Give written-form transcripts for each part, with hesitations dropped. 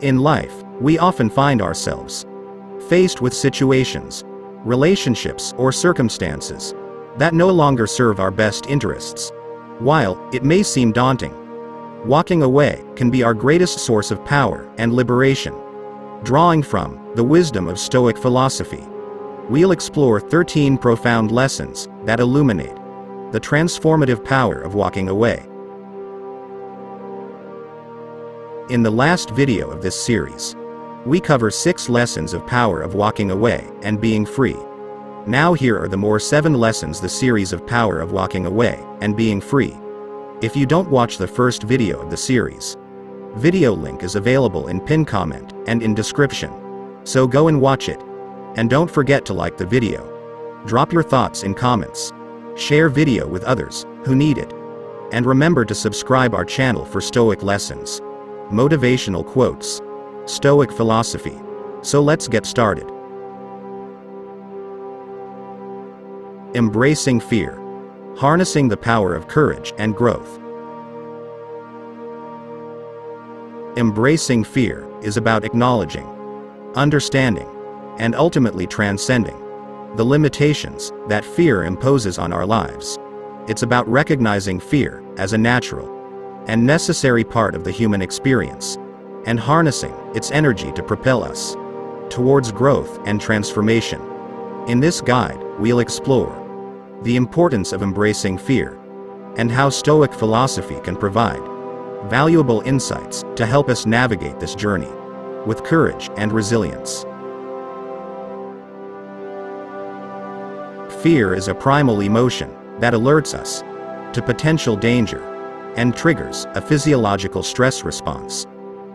In life, we often find ourselves faced with situations, relationships, or circumstances that no longer serve our best interests. While it may seem daunting, walking away can be our greatest source of power and liberation. Drawing from the wisdom of Stoic philosophy, we'll explore 13 profound lessons that illuminate the transformative power of walking away. In the last video of this series, we cover 6 lessons of power of walking away and being free. Now here are the more 7 lessons the series of power of walking away and being free. If you don't watch the first video of the series, video link is available in pinned comment and in description. So go and watch it. And don't forget to like the video. Drop your thoughts in comments. Share video with others who need it. And remember to subscribe our channel for Stoic lessons, motivational quotes, Stoic philosophy. So let's get started. Embracing fear. Harnessing the power of courage and growth. Embracing fear is about acknowledging, understanding, and ultimately transcending the limitations that fear imposes on our lives. It's about recognizing fear as a natural and necessary part of the human experience, and harnessing its energy to propel us towards growth and transformation. In this guide, we'll explore the importance of embracing fear, and how Stoic philosophy can provide valuable insights to help us navigate this journey with courage and resilience. Fear is a primal emotion that alerts us to potential danger and triggers a physiological stress response.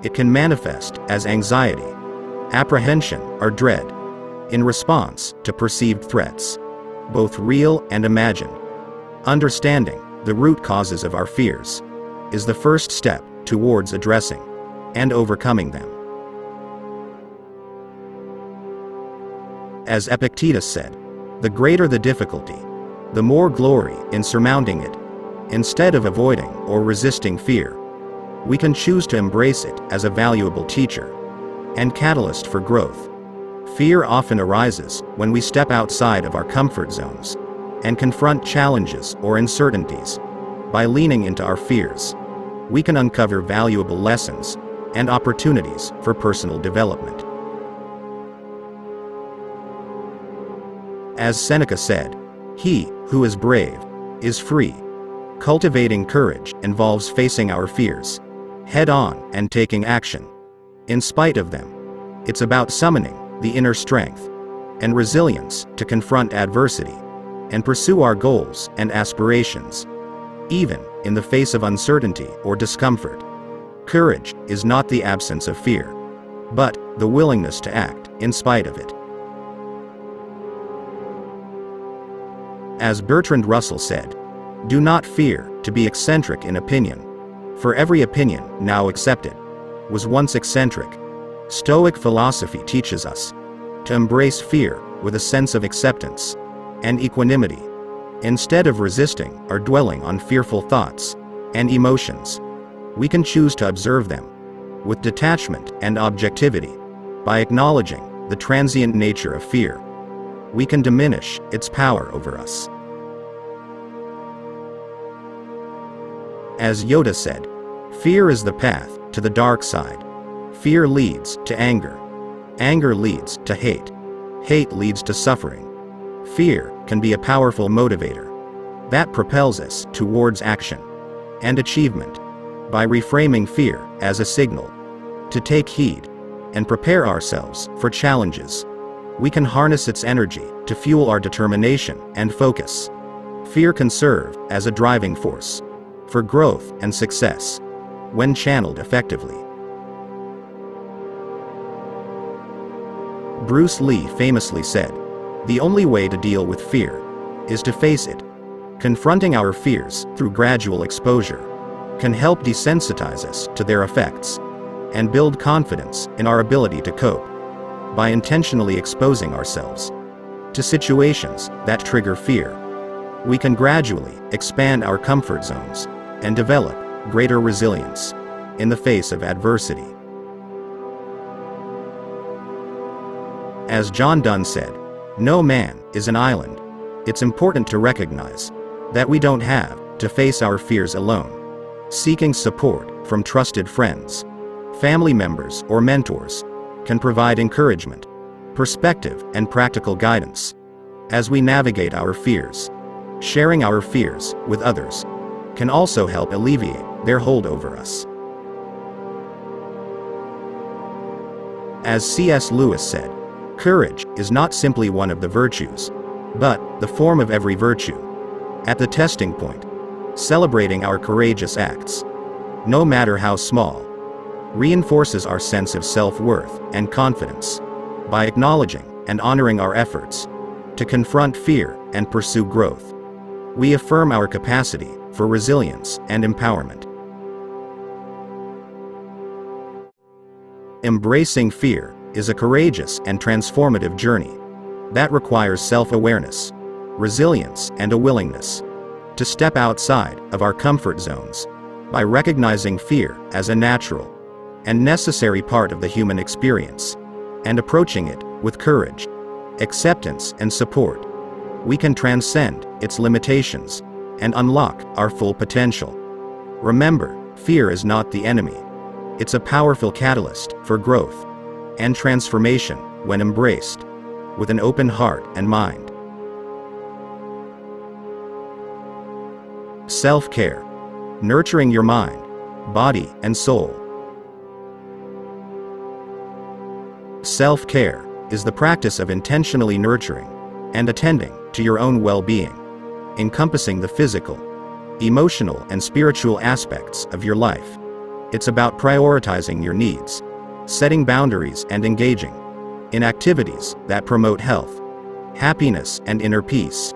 It can manifest as anxiety, apprehension, or dread in response to perceived threats, both real and imagined. Understanding the root causes of our fears is the first step towards addressing and overcoming them. As Epictetus said, the greater the difficulty, the more glory in surmounting it. Instead of avoiding or resisting fear, we can choose to embrace it as a valuable teacher and catalyst for growth. Fear often arises when we step outside of our comfort zones and confront challenges or uncertainties. By leaning into our fears, we can uncover valuable lessons and opportunities for personal development. As Seneca said, "He who is brave is free." Cultivating courage involves facing our fears head-on and taking action in spite of them. It's about summoning the inner strength and resilience to confront adversity and pursue our goals and aspirations, even in the face of uncertainty or discomfort. Courage is not the absence of fear, but the willingness to act in spite of it. As Bertrand Russell said, "Do not fear to be eccentric in opinion, for every opinion now accepted was once eccentric." Stoic philosophy teaches us to embrace fear with a sense of acceptance and equanimity. Instead of resisting or dwelling on fearful thoughts and emotions, we can choose to observe them with detachment and objectivity. By acknowledging the transient nature of fear, we can diminish its power over us. As Yoda said, "Fear is the path to the dark side. Fear leads to anger. Anger leads to hate. Hate leads to suffering." Fear can be a powerful motivator that propels us towards action and achievement. By reframing fear as a signal to take heed and prepare ourselves for challenges, we can harness its energy to fuel our determination and focus. Fear can serve as a driving force for growth and success when channeled effectively. Bruce Lee famously said, "The only way to deal with fear is to face it." Confronting our fears through gradual exposure can help desensitize us to their effects and build confidence in our ability to cope. By intentionally exposing ourselves to situations that trigger fear, we can gradually expand our comfort zones and develop greater resilience in the face of adversity. As John Donne said, "No man is an island." It's important to recognize that we don't have to face our fears alone. Seeking support from trusted friends, family members, or mentors can provide encouragement, perspective, and practical guidance as we navigate our fears. Sharing our fears with others can also help alleviate their hold over us. As C.S. Lewis said, "Courage is not simply one of the virtues, but the form of every virtue." At the testing point, celebrating our courageous acts, no matter how small, reinforces our sense of self-worth and confidence. By acknowledging and honoring our efforts to confront fear and pursue growth, we affirm our capacity for resilience and empowerment. Embracing fear is a courageous and transformative journey that requires self-awareness, resilience, and a willingness to step outside of our comfort zones. By recognizing fear as a natural and necessary part of the human experience, and approaching it with courage, acceptance, and support, we can transcend its limitations and unlock our full potential. Remember, fear is not the enemy. It's a powerful catalyst for growth and transformation when embraced with an open heart and mind. Self-care. Nurturing your mind, body, and soul. Self-care is the practice of intentionally nurturing and attending to your own well-being, encompassing the physical, emotional, and spiritual aspects of your life. It's about prioritizing your needs, setting boundaries, and engaging in activities that promote health, happiness, and inner peace.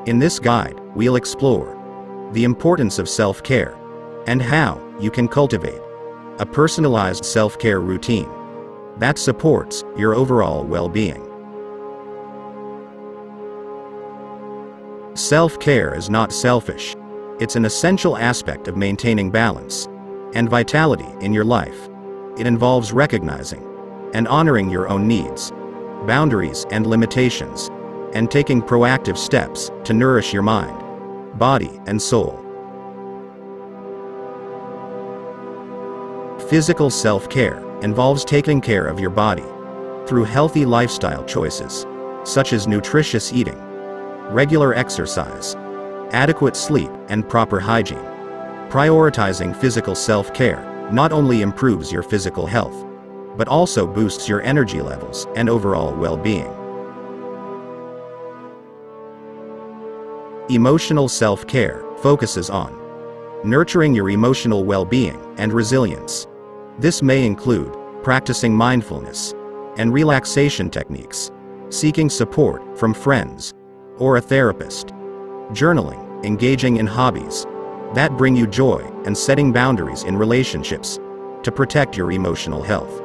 In this guide, we'll explore the importance of self-care and how you can cultivate a personalized self-care routine that supports your overall well-being. Self-care is not selfish. It's an essential aspect of maintaining balance and vitality in your life. It involves recognizing and honoring your own needs, boundaries, and limitations, and taking proactive steps to nourish your mind, body, and soul. Physical self-care involves taking care of your body through healthy lifestyle choices, such as nutritious eating, regular exercise, adequate sleep, and proper hygiene. Prioritizing physical self-care not only improves your physical health, but also boosts your energy levels and overall well-being. Emotional self-care focuses on nurturing your emotional well-being and resilience. This may include practicing mindfulness and relaxation techniques, seeking support from friends or a therapist, journaling, engaging in hobbies that bring you joy, and setting boundaries in relationships to protect your emotional health.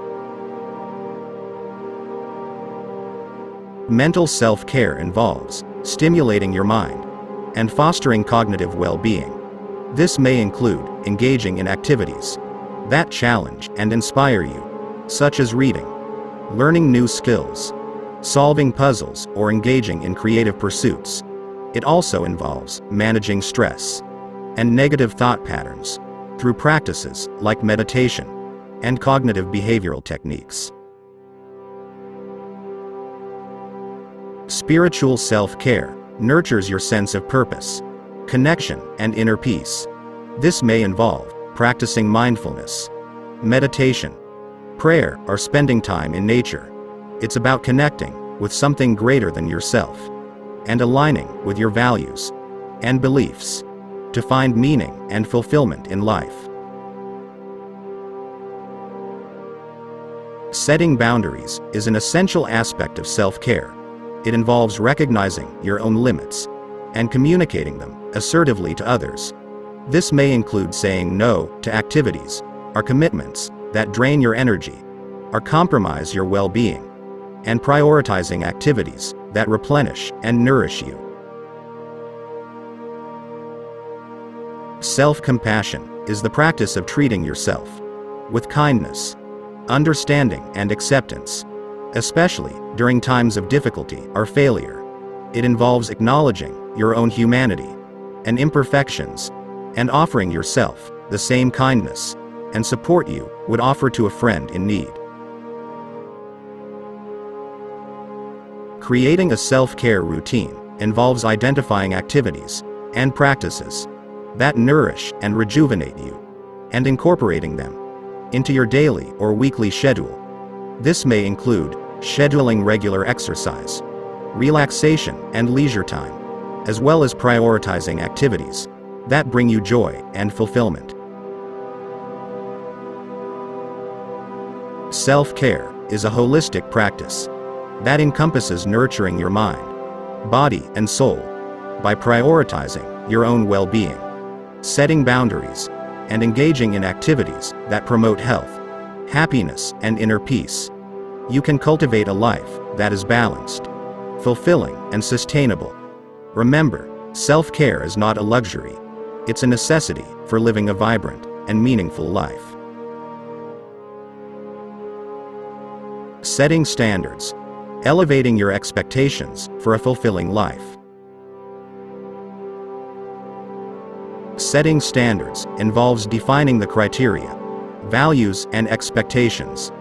Mental self-care involves stimulating your mind and fostering cognitive well-being. This may include engaging in activities that challenge and inspire you, such as reading, learning new skills, solving puzzles, or engaging in creative pursuits. It also involves managing stress and negative thought patterns through practices like meditation and cognitive behavioral techniques. Spiritual self-care nurtures your sense of purpose, connection, and inner peace. This may involve practicing mindfulness, meditation, prayer, or spending time in nature. It's about connecting with something greater than yourself and aligning with your values and beliefs to find meaning and fulfillment in life. Setting boundaries is an essential aspect of self-care. It involves recognizing your own limits and communicating them assertively to others. This may include saying no to activities or commitments that drain your energy or compromise your well-being, and prioritizing activities that replenish and nourish you. Self-compassion is the practice of treating yourself with kindness, understanding, and acceptance, especially during times of difficulty or failure. It involves acknowledging your own humanity and imperfections, and offering yourself the same kindness and support you would offer to a friend in need. Creating a self-care routine involves identifying activities and practices that nourish and rejuvenate you, and incorporating them into your daily or weekly schedule. This may include scheduling regular exercise, relaxation and leisure time, as well as prioritizing activities that bring you joy and fulfillment. Self-care is a holistic practice that encompasses nurturing your mind, body, and soul by prioritizing your own well-being, setting boundaries, and engaging in activities that promote health, happiness, and inner peace. You can cultivate a life that is balanced, fulfilling, and sustainable. Remember, self-care is not a luxury. It's a necessity for living a vibrant and meaningful life. Setting standards. Elevating your expectations for a fulfilling life. Setting standards involves defining the criteria, values, and expectations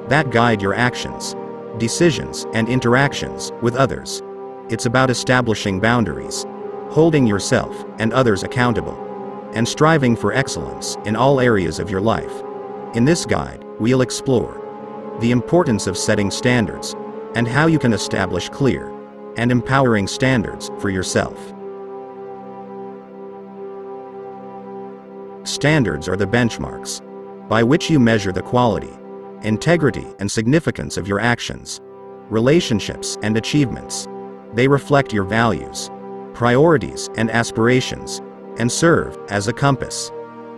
that guide your actions, decisions, and interactions with others. It's about establishing boundaries, holding yourself and others accountable, and striving for excellence in all areas of your life. In this guide, we'll explore the importance of setting standards and how you can establish clear and empowering standards for yourself. Standards are the benchmarks by which you measure the quality, integrity, and significance of your actions, relationships, and achievements. They reflect your values, priorities, and aspirations, and serve as a compass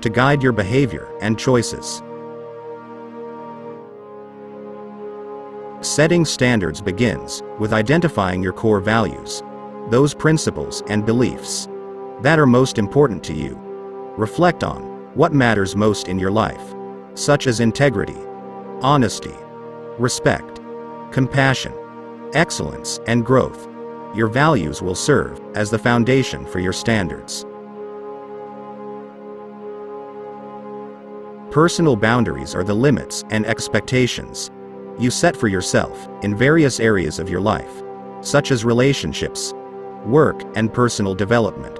to guide your behavior and choices. Setting standards begins with identifying your core values, those principles and beliefs that are most important to you. Reflect on what matters most in your life, such as integrity, honesty, respect, compassion, excellence, and growth. Your values will serve as the foundation for your standards. Personal boundaries are the limits and expectations you set for yourself in various areas of your life, such as relationships, work, and personal development.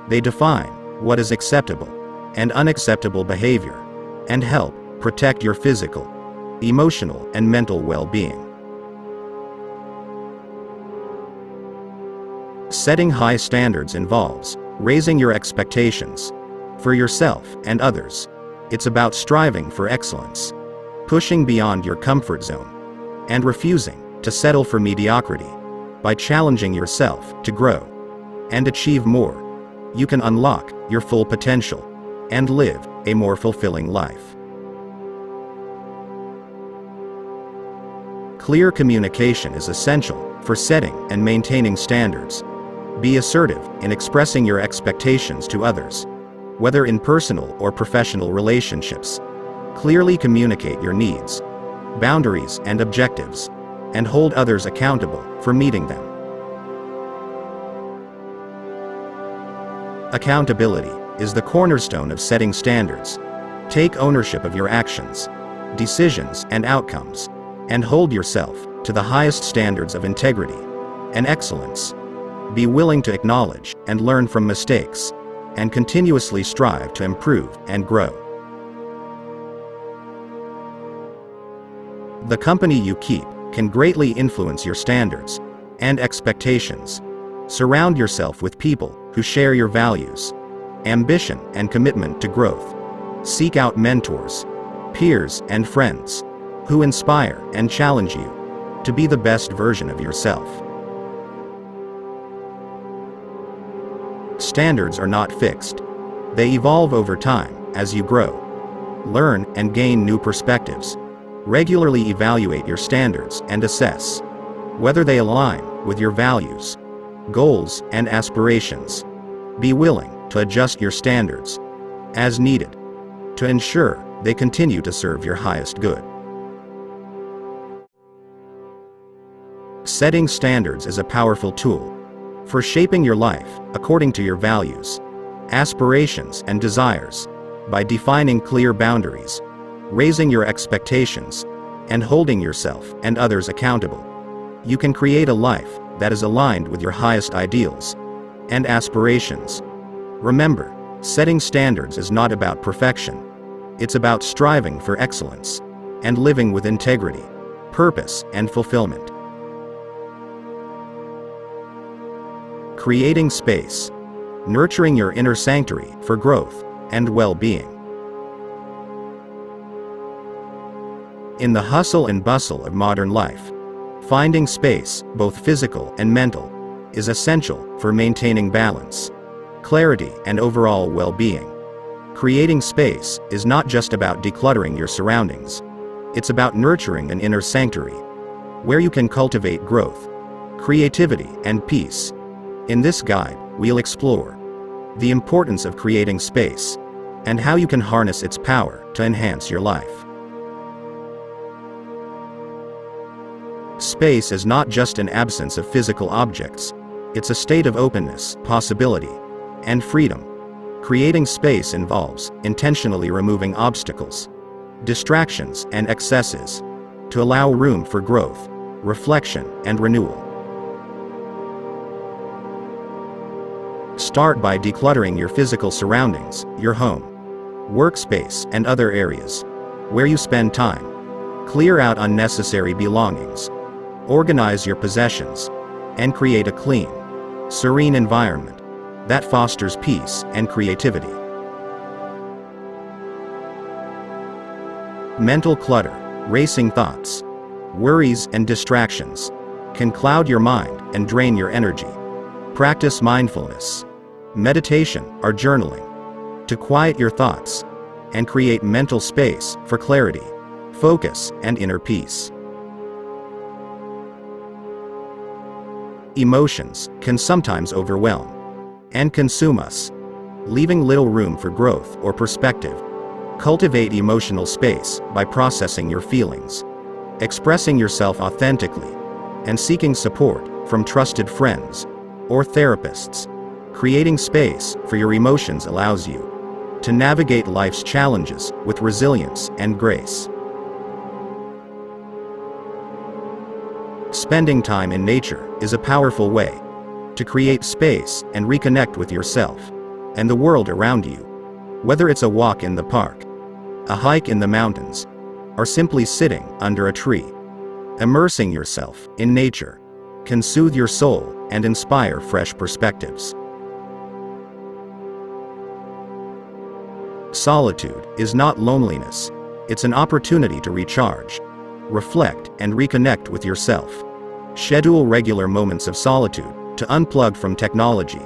They define what is acceptable and unacceptable behavior, and help protect your physical, emotional, and mental well-being. Setting high standards involves raising your expectations for yourself and others. It's about striving for excellence, pushing beyond your comfort zone, and refusing to settle for mediocrity. By challenging yourself to grow and achieve more, you can unlock your full potential and live a more fulfilling life. Clear communication is essential for setting and maintaining standards. Be assertive in expressing your expectations to others, whether in personal or professional relationships. Clearly communicate your needs, boundaries, and objectives, and hold others accountable for meeting them. Accountability is the cornerstone of setting standards. Take ownership of your actions, decisions, and outcomes, and hold yourself to the highest standards of integrity and excellence. Be willing to acknowledge and learn from mistakes, and continuously strive to improve and grow. The company you keep can greatly influence your standards and expectations. Surround yourself with people who share your values, ambition, and commitment to growth. Seek out mentors, peers, and friends who inspire and challenge you to be the best version of yourself. Standards are not fixed. They evolve over time as you grow, learn, and gain new perspectives. Regularly evaluate your standards and assess whether they align with your values, goals, and aspirations. Be willing to adjust your standards as needed to ensure they continue to serve your highest good. Setting standards is a powerful tool for shaping your life according to your values, aspirations, and desires. By defining clear boundaries, raising your expectations, and holding yourself and others accountable, you can create a life that is aligned with your highest ideals and aspirations. Remember, setting standards is not about perfection. It's about striving for excellence and living with integrity, purpose, and fulfillment. Creating space. Nurturing your inner sanctuary for growth and well-being. In the hustle and bustle of modern life, finding space, both physical and mental, is essential for maintaining balance, clarity, and overall well-being. Creating space is not just about decluttering your surroundings. It's about nurturing an inner sanctuary, where you can cultivate growth, creativity, and peace. In this guide, we'll explore the importance of creating space, and how you can harness its power to enhance your life. Space is not just an absence of physical objects. It's a state of openness, possibility, and freedom. Creating space involves intentionally removing obstacles, distractions, and excesses to allow room for growth, reflection, and renewal. Start by decluttering your physical surroundings, your home, workspace, and other areas where you spend time. Clear out unnecessary belongings, organize your possessions, and create a clean, serene environment that fosters peace and creativity. Mental clutter, racing thoughts, worries, and distractions can cloud your mind and drain your energy. Practice mindfulness, meditation, or journaling to quiet your thoughts and create mental space for clarity, focus, and inner peace. Emotions can sometimes overwhelm and consume us, leaving little room for growth or perspective. Cultivate emotional space by processing your feelings, expressing yourself authentically, and seeking support from trusted friends or therapists. Creating space for your emotions allows you to navigate life's challenges with resilience and grace. Spending time in nature is a powerful way to create space and reconnect with yourself and the world around you. Whether it's a walk in the park, a hike in the mountains, or simply sitting under a tree, immersing yourself in nature can soothe your soul and inspire fresh perspectives. Solitude is not loneliness. It's an opportunity to recharge, reflect, and reconnect with yourself. Schedule regular moments of solitude to unplug from technology,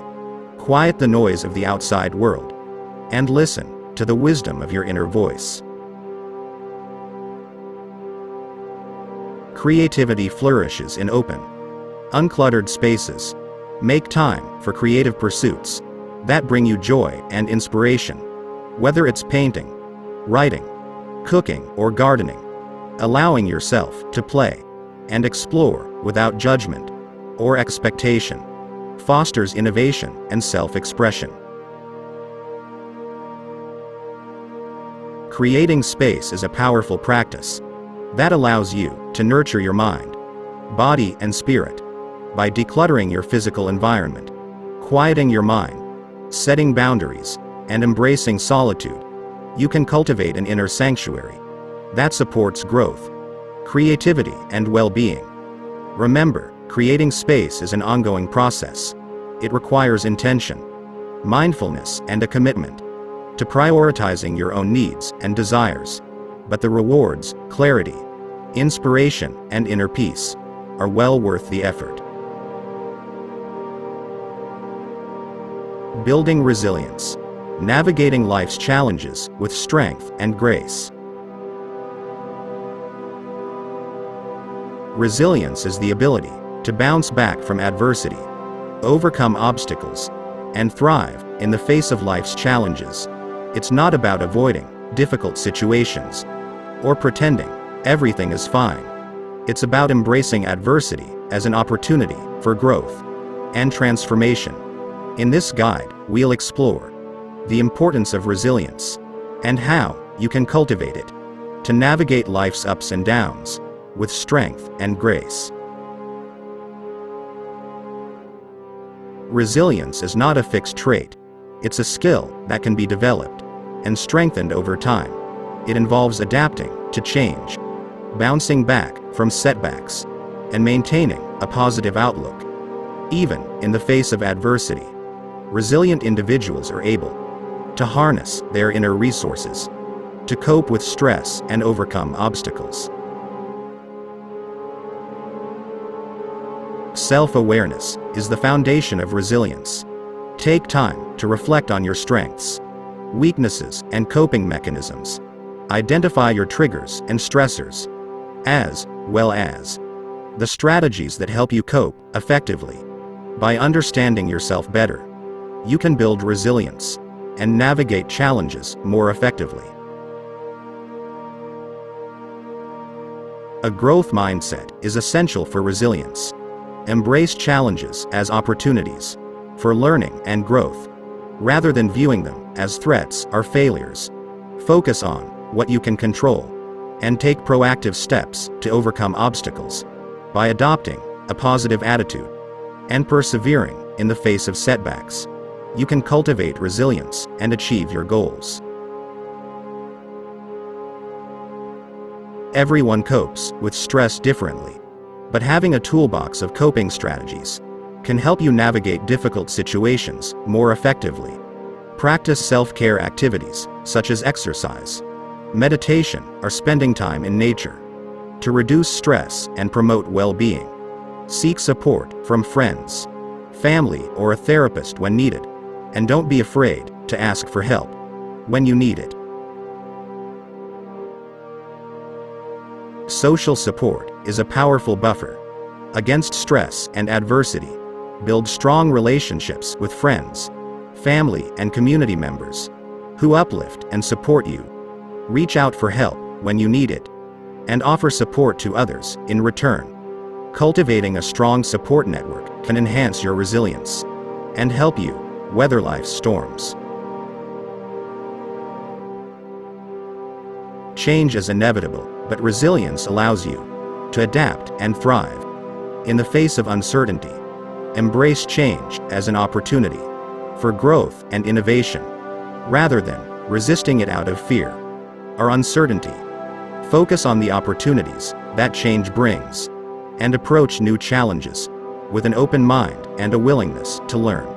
quiet the noise of the outside world, and listen to the wisdom of your inner voice. Creativity flourishes in open, uncluttered spaces. Make time for creative pursuits that bring you joy and inspiration. Whether it's painting, writing, cooking, or gardening, allowing yourself to play and explore without judgment or expectation fosters innovation and self-expression. Creating space is a powerful practice that allows you to nurture your mind, body, and spirit. By decluttering your physical environment, quieting your mind, setting boundaries, and embracing solitude, you can cultivate an inner sanctuary that supports growth, creativity, and well-being. Remember, creating space is an ongoing process. It requires intention, mindfulness, and a commitment to prioritizing your own needs and desires. But the rewards, clarity, inspiration, and inner peace, are well worth the effort. Building resilience. Navigating life's challenges with strength and grace. Resilience is the ability to bounce back from adversity, overcome obstacles, and thrive in the face of life's challenges. It's not about avoiding difficult situations or pretending everything is fine. It's about embracing adversity as an opportunity for growth and transformation. In this guide, we'll explore the importance of resilience and how you can cultivate it to navigate life's ups and downs with strength and grace. Resilience is not a fixed trait. It's a skill that can be developed and strengthened over time. It involves adapting to change, bouncing back from setbacks, and maintaining a positive outlook, even in the face of adversity. Resilient individuals are able to harness their inner resources to cope with stress and overcome obstacles. Self-awareness is the foundation of resilience. Take time to reflect on your strengths, weaknesses, and coping mechanisms. Identify your triggers and stressors, as well as the strategies that help you cope effectively. By understanding yourself better, you can build resilience and navigate challenges more effectively. A growth mindset is essential for resilience. Embrace challenges as opportunities for learning and growth, rather than viewing them as threats or failures. Focus on what you can control and take proactive steps to overcome obstacles. By adopting a positive attitude and persevering in the face of setbacks, you can cultivate resilience and achieve your goals. Everyone copes with stress differently, but having a toolbox of coping strategies can help you navigate difficult situations more effectively. Practice self-care activities, such as exercise, meditation, or spending time in nature, to reduce stress and promote well-being. Seek support from friends, family, or a therapist when needed, and don't be afraid to ask for help when you need it. Social support is a powerful buffer against stress and adversity. Build strong relationships with friends, family, and community members who uplift and support you. Reach out for help when you need it, and offer support to others in return. Cultivating a strong support network can enhance your resilience and help you weather life's storms. Change is inevitable, but resilience allows you to adapt and thrive. In the face of uncertainty, embrace change as an opportunity for growth and innovation, rather than resisting it out of fear or uncertainty. Focus on the opportunities that change brings, and approach new challenges with an open mind and a willingness to learn.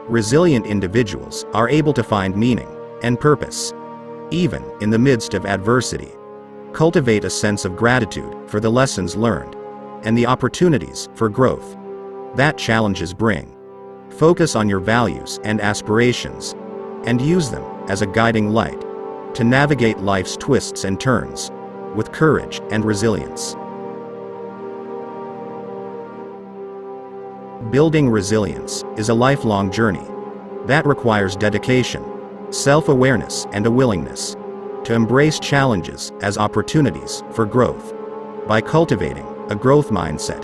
Resilient individuals are able to find meaning and purpose, even in the midst of adversity. Cultivate a sense of gratitude for the lessons learned and the opportunities for growth that challenges bring. Focus on your values and aspirations, and use them as a guiding light to navigate life's twists and turns with courage and resilience. Building resilience is a lifelong journey that requires dedication, self-awareness, and a willingness to embrace challenges as opportunities for growth. By cultivating a growth mindset,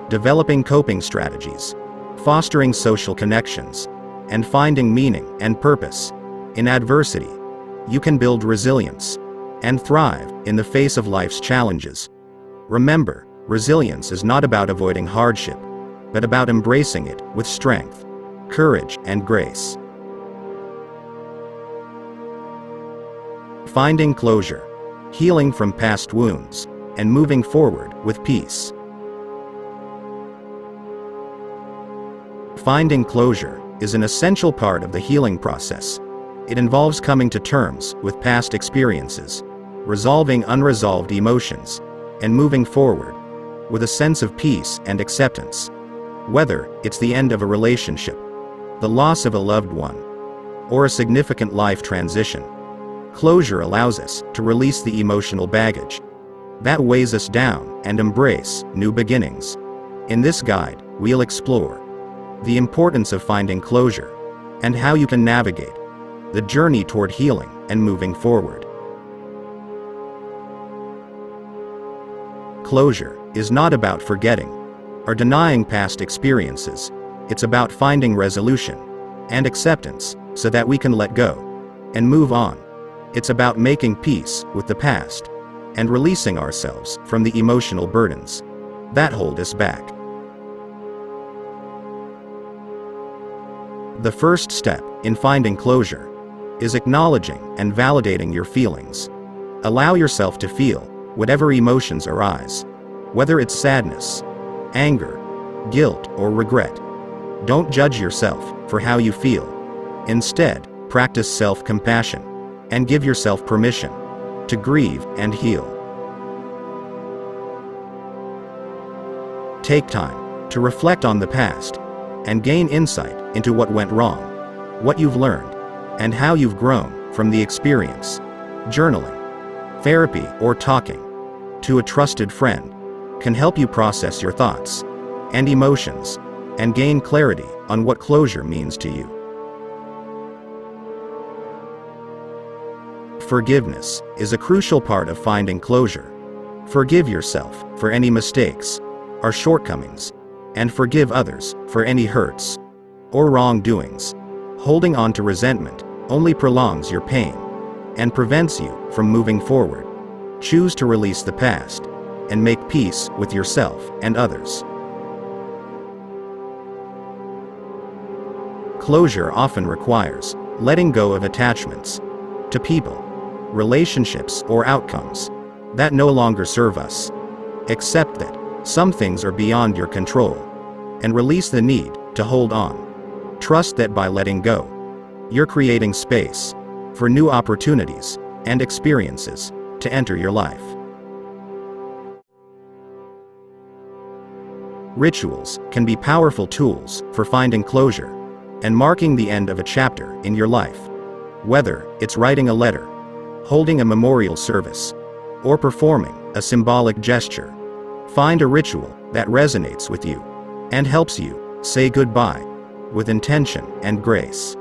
developing coping strategies, fostering social connections, and finding meaning and purpose in adversity, you can build resilience and thrive in the face of life's challenges. Remember, resilience is not about avoiding hardship, but about embracing it with strength, courage, and grace. Finding closure, healing from past wounds, and moving forward with peace. Finding closure is an essential part of the healing process. It involves coming to terms with past experiences, resolving unresolved emotions, and moving forward with a sense of peace and acceptance. Whether it's the end of a relationship, the loss of a loved one, or a significant life transition, closure allows us to release the emotional baggage that weighs us down and embrace new beginnings. In this guide, we'll explore the importance of finding closure and how you can navigate the journey toward healing and moving forward. Closure is not about forgetting or denying past experiences. It's about finding resolution and acceptance so that we can let go and move on. It's about making peace with the past and releasing ourselves from the emotional burdens that hold us back. The first step in finding closure is acknowledging and validating your feelings. Allow yourself to feel whatever emotions arise, whether it's sadness, anger, guilt, or regret. Don't judge yourself for how you feel. Instead, practice self-compassion and give yourself permission to grieve and heal. Take time to reflect on the past and gain insight into what went wrong, what you've learned, and how you've grown from the experience. Journaling, therapy, or talking to a trusted friend can help you process your thoughts and emotions and gain clarity on what closure means to you. Forgiveness is a crucial part of finding closure. Forgive yourself for any mistakes or shortcomings, and forgive others for any hurts or wrongdoings. Holding on to resentment only prolongs your pain and prevents you from moving forward. Choose to release the past and make peace with yourself and others. Closure often requires letting go of attachments to people, relationships, or outcomes that no longer serve us. Accept that some things are beyond your control and release the need to hold on. Trust that by letting go, you're creating space for new opportunities and experiences to enter your life. Rituals can be powerful tools for finding closure and marking the end of a chapter in your life. Whether it's writing a letter, holding a memorial service, or performing a symbolic gesture, find a ritual that resonates with you and helps you say goodbye with intention and grace.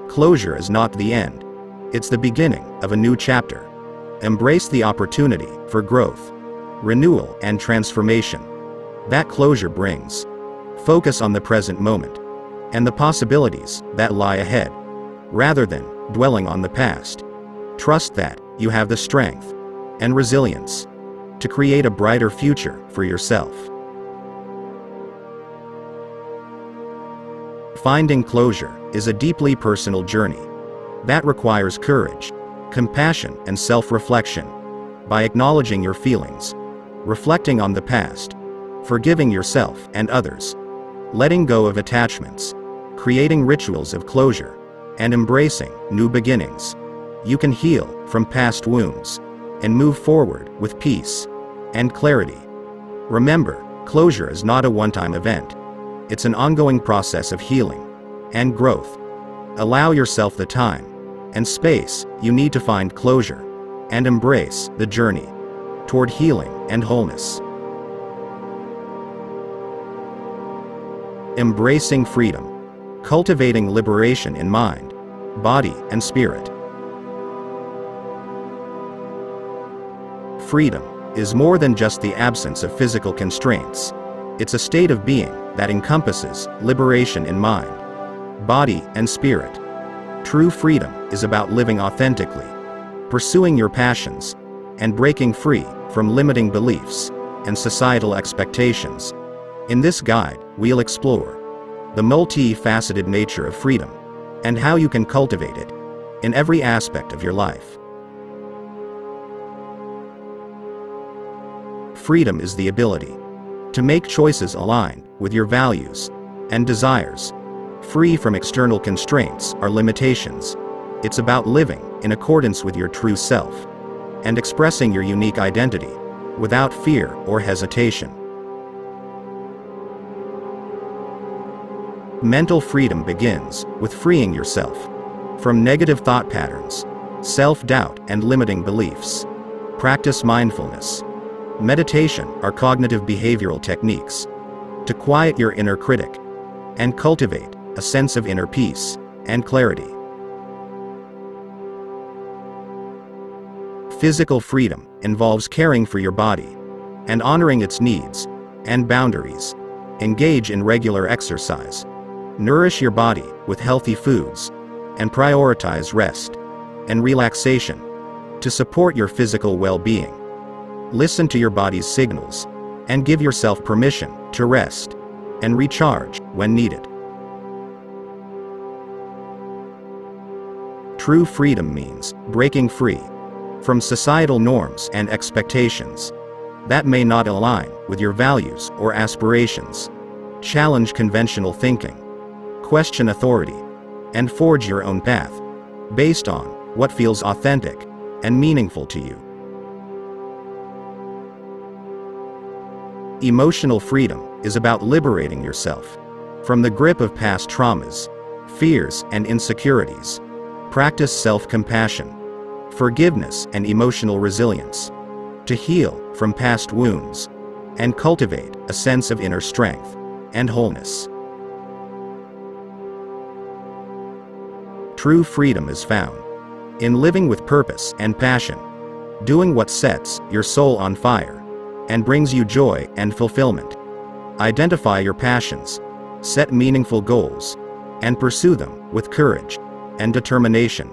Closure is not the end. It's the beginning of a new chapter. Embrace the opportunity for growth, renewal, and transformation that closure brings. Focus on the present moment and the possibilities that lie ahead, rather than dwelling on the past. Trust that you have the strength and resilience to create a brighter future for yourself. Finding closure is a deeply personal journey that requires courage, compassion, and self-reflection. By acknowledging your feelings, reflecting on the past, forgiving yourself and others, letting go of attachments, creating rituals of closure, and embracing new beginnings, you can heal from past wounds and move forward with peace and clarity. Remember, closure is not a one-time event. It's an ongoing process of healing and growth. Allow yourself the time and space you need to find closure and embrace the journey toward healing and wholeness. Embracing freedom. Cultivating liberation in mind, body, and spirit. Freedom is more than just the absence of physical constraints. It's a state of being that encompasses liberation in mind, body, and spirit. True freedom is about living authentically, pursuing your passions, and breaking free from limiting beliefs and societal expectations. In this guide, we'll explore the multi-faceted nature of freedom and how you can cultivate it in every aspect of your life. Freedom is the ability to make choices aligned with your values and desires, free from external constraints or limitations. It's about living in accordance with your true self and expressing your unique identity without fear or hesitation. Mental freedom begins with freeing yourself from negative thought patterns, self-doubt, and limiting beliefs. Practice mindfulness, meditation, or cognitive behavioral techniques to quiet your inner critic and cultivate a sense of inner peace and clarity. Physical freedom involves caring for your body and honoring its needs and boundaries. Engage in regular exercise. Nourish your body with healthy foods and prioritize rest and relaxation to support your physical well-being. Listen to your body's signals and give yourself permission to rest and recharge when needed. True freedom means breaking free from societal norms and expectations that may not align with your values or aspirations. Challenge conventional thinking, question authority, and forge your own path based on what feels authentic and meaningful to you. Emotional freedom is about liberating yourself from the grip of past traumas, fears, and insecurities. Practice self-compassion, forgiveness, and emotional resilience to heal from past wounds and cultivate a sense of inner strength and wholeness. True freedom is found in living with purpose and passion, doing what sets your soul on fire and brings you joy and fulfillment. Identify your passions, set meaningful goals, and pursue them with courage and determination,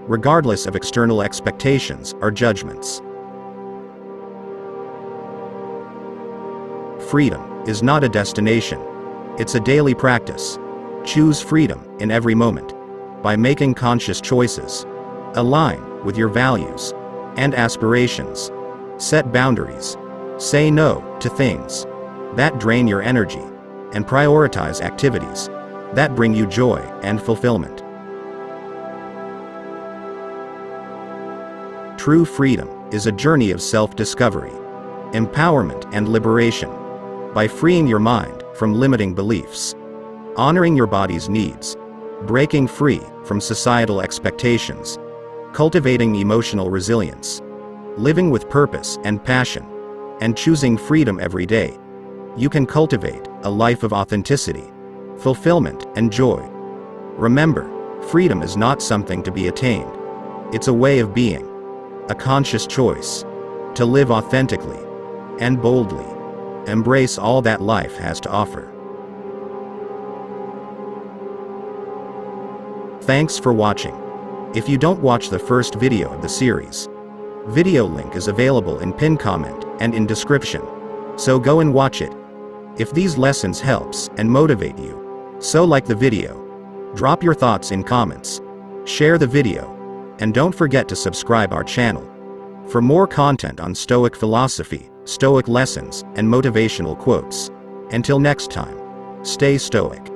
regardless of external expectations or judgments. Freedom is not a destination, it's a daily practice. Choose freedom in every moment by making conscious choices. Align with your values and aspirations. Set boundaries. Say no to things that drain your energy and prioritize activities that bring you joy and fulfillment. True freedom is a journey of self-discovery, empowerment, and liberation. By freeing your mind from limiting beliefs, honoring your body's needs, breaking free from societal expectations, cultivating emotional resilience, living with purpose and passion, and choosing freedom every day, you can cultivate a life of authenticity, fulfillment, and joy. Remember, freedom is not something to be attained. It's a way of being, a conscious choice to live authentically and boldly. Embrace all that life has to offer. Thanks for watching. If you don't watch the first video of the series, video link is available in pinned comment and in description, so go and watch it. If these lessons helps and motivate you, so like the video, drop your thoughts in comments, share the video, and don't forget to subscribe our channel for more content on Stoic philosophy, Stoic lessons, and motivational quotes. Until next time, stay Stoic.